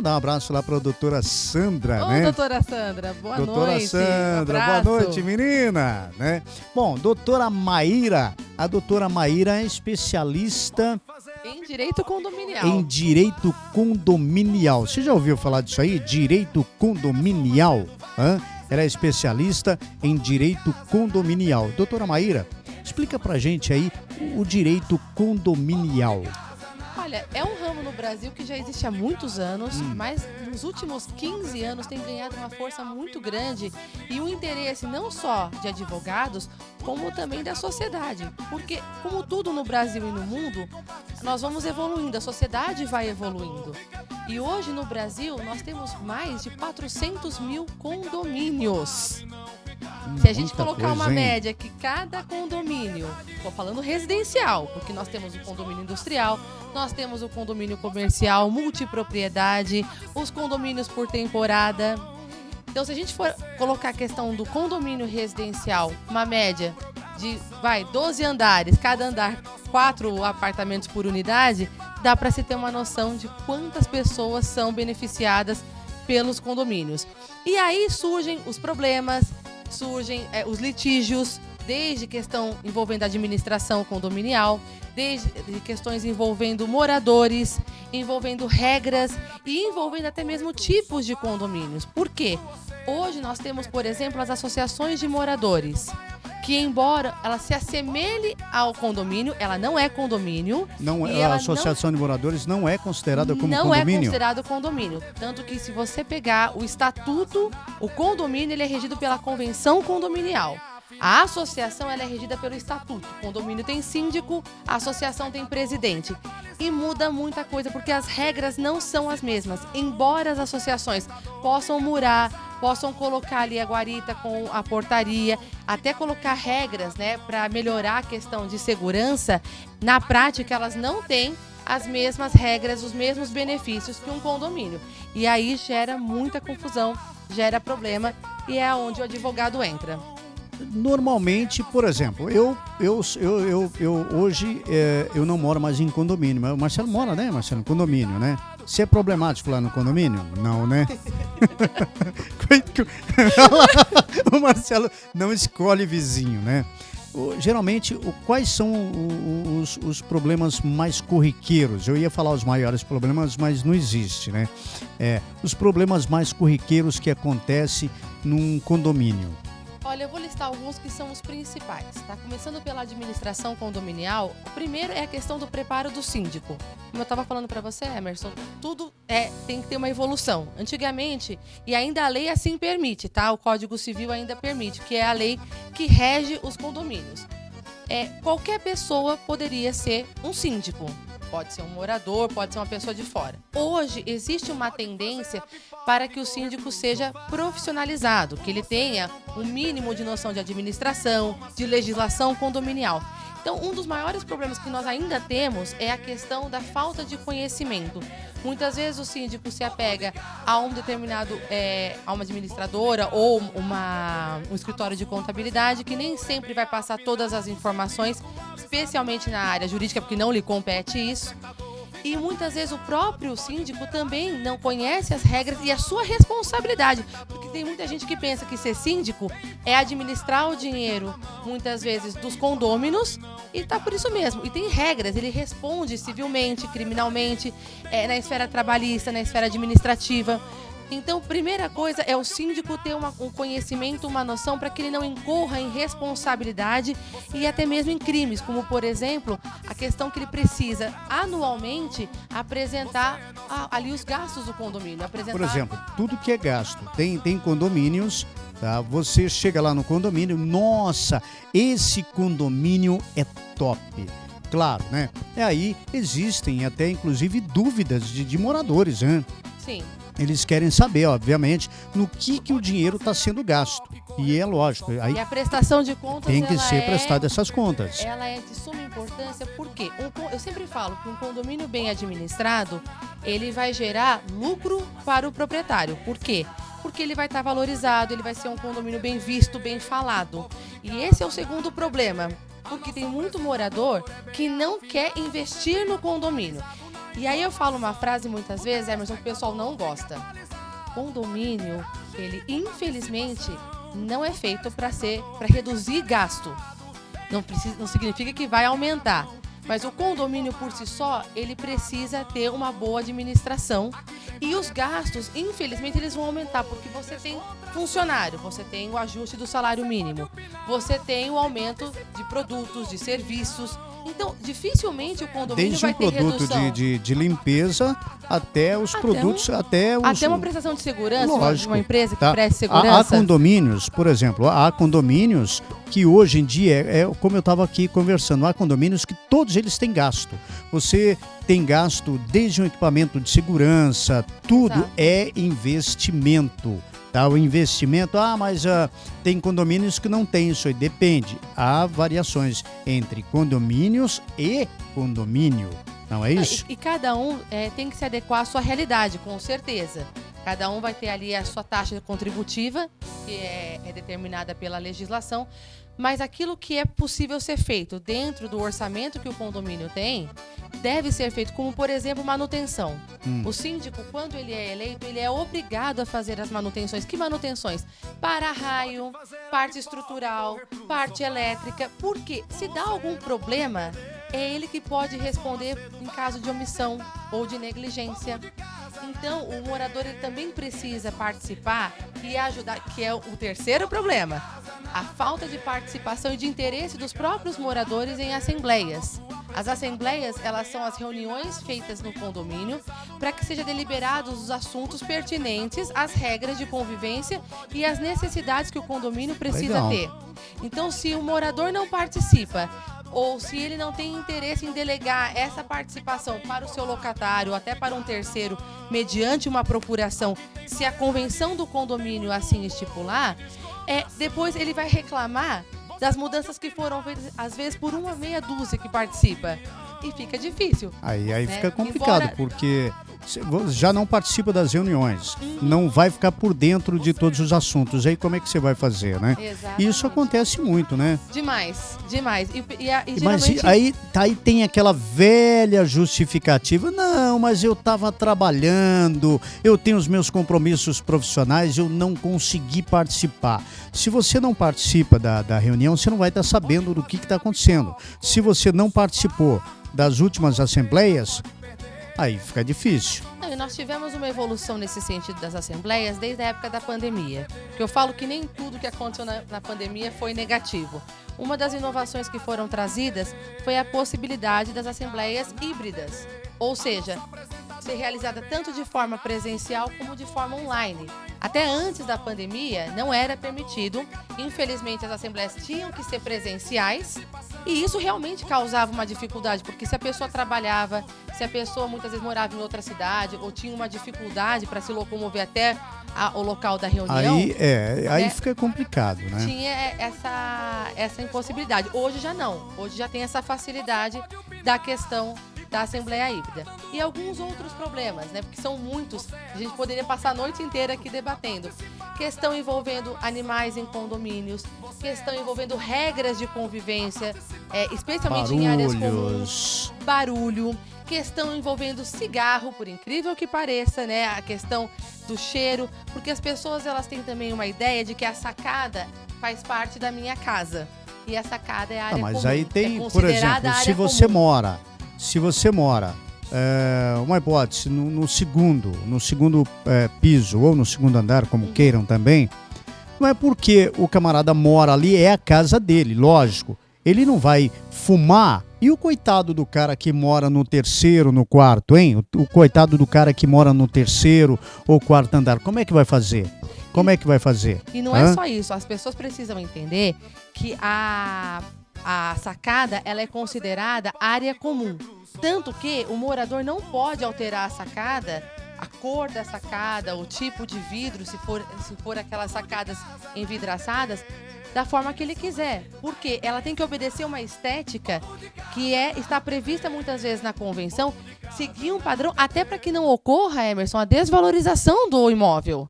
Dar um abraço lá para a doutora Sandra, né? Doutora Sandra, boa noite. Doutora Sandra, boa noite, menina, né? Bom, doutora Maíra, a doutora Maíra é especialista em direito condominial. Em direito condominial. Você já ouviu falar disso aí? Direito condominial? Ela é especialista em direito condominial. Doutora Maíra, explica pra gente aí o direito condominial. Olha, é um ramo no Brasil que já existe há muitos anos, mas nos últimos 15 anos tem ganhado uma força muito grande e um interesse não só de advogados, como também da sociedade. Porque, como tudo no Brasil e no mundo, nós vamos evoluindo, a sociedade vai evoluindo. E hoje no Brasil nós temos mais de 400 mil condomínios. Se a gente colocar uma média que cada condomínio, estou falando residencial, porque nós temos o condomínio industrial, nós temos o condomínio comercial, multipropriedade, os condomínios por temporada. Então, se a gente for colocar a questão do condomínio residencial, uma média de 12 andares, cada andar 4 apartamentos por unidade, dá para se ter uma noção de quantas pessoas são beneficiadas pelos condomínios. E aí surgem os problemas, surgem os litígios, desde questão envolvendo a administração condominial, desde questões envolvendo moradores, envolvendo regras e envolvendo até mesmo tipos de condomínios. Por quê? Hoje nós temos, por exemplo, as associações de moradores, que embora ela se assemelhe ao condomínio, ela não é condomínio. Não, a associação de moradores não é considerada como condomínio? Não é considerado condomínio. Tanto que se você pegar o estatuto, o condomínio ele é regido pela convenção condominial. A associação ela é regida pelo estatuto. O condomínio tem síndico, a associação tem presidente. E muda muita coisa, porque as regras não são as mesmas. Embora as associações possam murar, possam colocar ali a guarita com a portaria, até colocar regras, né, para melhorar a questão de segurança, na prática elas não têm as mesmas regras, os mesmos benefícios que um condomínio. E aí gera muita confusão, gera problema e é onde o advogado entra. Normalmente, por exemplo, eu hoje eu não moro mais em condomínio, mas o Marcelo mora, né, Marcelo, em condomínio, né? Se é problemático lá no condomínio? Não, né? O Marcelo não escolhe vizinho, né? Geralmente, quais são os problemas mais corriqueiros? Eu ia falar os maiores problemas, mas não existe, né? Os problemas mais corriqueiros que acontecem num condomínio. Olha, eu vou listar alguns que são os principais, tá? Começando pela administração condominial, o primeiro é a questão do preparo do síndico. Como eu estava falando para você, Emerson, tudo tem que ter uma evolução. Antigamente, e ainda a lei assim permite, tá? O Código Civil ainda permite, que é a lei que rege os condomínios. Qualquer pessoa poderia ser um síndico. Pode ser um morador, pode ser uma pessoa de fora. Hoje, existe uma tendência para que o síndico seja profissionalizado, que ele tenha um mínimo de noção de administração, de legislação condominial. Então, um dos maiores problemas que nós ainda temos é a questão da falta de conhecimento. Muitas vezes o síndico se apega a um determinado, a uma administradora ou um escritório de contabilidade que nem sempre vai passar todas as informações, especialmente na área jurídica, porque não lhe compete isso. E muitas vezes o próprio síndico também não conhece as regras e a sua responsabilidade. Porque tem muita gente que pensa que ser síndico é administrar o dinheiro, muitas vezes, dos condôminos, e tá por isso mesmo. E tem regras, ele responde civilmente, criminalmente, na esfera trabalhista, na esfera administrativa. Então, primeira coisa é o síndico ter um conhecimento, uma noção para que ele não incorra em responsabilidade e até mesmo em crimes, como, por exemplo, a questão que ele precisa anualmente apresentar ali os gastos do condomínio. Por exemplo, tudo que é gasto. Tem condomínios, tá? Você chega lá no condomínio, nossa, esse condomínio é top. Claro, né? E aí existem até, inclusive, dúvidas de moradores, né? Sim. Eles querem saber, obviamente, no que o dinheiro está sendo gasto. E é lógico. Aí e a prestação de contas tem que ser prestada essas contas. Ela é de suma importância porque eu sempre falo que um condomínio bem administrado, ele vai gerar lucro para o proprietário. Por quê? Porque ele vai estar valorizado, ele vai ser um condomínio bem visto, bem falado. E esse é o segundo problema. Porque tem muito morador que não quer investir no condomínio. E aí eu falo uma frase muitas vezes, Emerson, que o pessoal não gosta. Condomínio, ele infelizmente não é feito para reduzir gasto. Não significa que vai aumentar. Mas o condomínio por si só, ele precisa ter uma boa administração. E os gastos, infelizmente, eles vão aumentar, porque você tem funcionário, você tem o ajuste do salário mínimo, você tem o aumento de produtos, de serviços. Então, dificilmente o condomínio Desde vai ter redução. Desde um produto de limpeza até os produtos, até uma prestação de segurança, lógico, de uma empresa que tá? preste segurança. Há condomínios, por exemplo, há condomínios que hoje em dia, como eu estava aqui conversando, há condomínios que todos eles têm gasto. Você tem gasto desde um equipamento de segurança, tudo Exato. é investimento. Tá, o investimento, mas tem condomínios que não tem isso aí, depende. Há variações entre condomínios e condomínio, não é isso? E cada um tem que se adequar à sua realidade, com certeza. Cada um vai ter ali a sua taxa contributiva, que é determinada pela legislação, mas aquilo que é possível ser feito dentro do orçamento que o condomínio tem, deve ser feito, como, por exemplo, manutenção. O síndico, quando ele é eleito, ele é obrigado a fazer as manutenções. Que manutenções? Para-raio, parte estrutural, parte elétrica, porque se dá algum problema, é ele que pode responder em caso de omissão ou de negligência. Então, o morador ele também precisa participar e ajudar, que é o terceiro problema. A falta de participação e de interesse dos próprios moradores em assembleias. As assembleias, elas são as reuniões feitas no condomínio para que sejam deliberados os assuntos pertinentes às regras de convivência e às necessidades que o condomínio precisa ter. Então, se o morador não participa, ou se ele não tem interesse em delegar essa participação para o seu locatário, até para um terceiro, mediante uma procuração, se a convenção do condomínio assim estipular, depois ele vai reclamar das mudanças que foram feitas, às vezes, por uma meia dúzia que participa. E fica difícil. Aí né? fica complicado, porque já não participa das reuniões, não vai ficar por dentro de todos os assuntos. Aí como é que você vai fazer, né? Exatamente. E isso acontece muito, né? Demais. Mas geralmente... aí tem aquela velha justificativa. Não, mas eu estava trabalhando, eu tenho os meus compromissos profissionais, eu não consegui participar. Se você não participa da reunião, você não vai estar sabendo do que está acontecendo. Se você não participou das últimas assembleias, aí fica difícil. E nós tivemos uma evolução nesse sentido das assembleias desde a época da pandemia. Porque eu falo que nem tudo que aconteceu na pandemia foi negativo. Uma das inovações que foram trazidas foi a possibilidade das assembleias híbridas. Ou seja, ser realizada tanto de forma presencial como de forma online. Até antes da pandemia não era permitido. Infelizmente as assembleias tinham que ser presenciais e isso realmente causava uma dificuldade, porque se a pessoa trabalhava, se a pessoa muitas vezes morava em outra cidade ou tinha uma dificuldade para se locomover até o local da reunião, aí fica complicado, né? Tinha essa impossibilidade. Hoje já não. Hoje já tem essa facilidade da questão da Assembleia Híbrida. E alguns outros problemas, né? Porque são muitos. A gente poderia passar a noite inteira aqui debatendo. Questão envolvendo animais em condomínios, questão envolvendo regras de convivência, especialmente em áreas comuns, barulho, questão envolvendo cigarro, por incrível que pareça, né? A questão do cheiro, porque as pessoas elas têm também uma ideia de que a sacada faz parte da minha casa. E a sacada é a área comum. Mas aí tem, por exemplo, se você mora, uma hipótese, no segundo piso ou no segundo andar, como queiram também, não é porque o camarada mora ali, é a casa dele, lógico. Ele não vai fumar. E o coitado do cara que mora no terceiro, no quarto, hein? O coitado do cara que mora no terceiro ou quarto andar, como é que vai fazer? Como é que vai fazer? E não é só isso, as pessoas precisam entender que a sacada ela é considerada área comum. Tanto que o morador não pode alterar a sacada, a cor da sacada, o tipo de vidro, se for aquelas sacadas envidraçadas, da forma que ele quiser. Porque ela tem que obedecer uma estética que está prevista muitas vezes na convenção, seguir um padrão, até para que não ocorra, Emerson, a desvalorização do imóvel.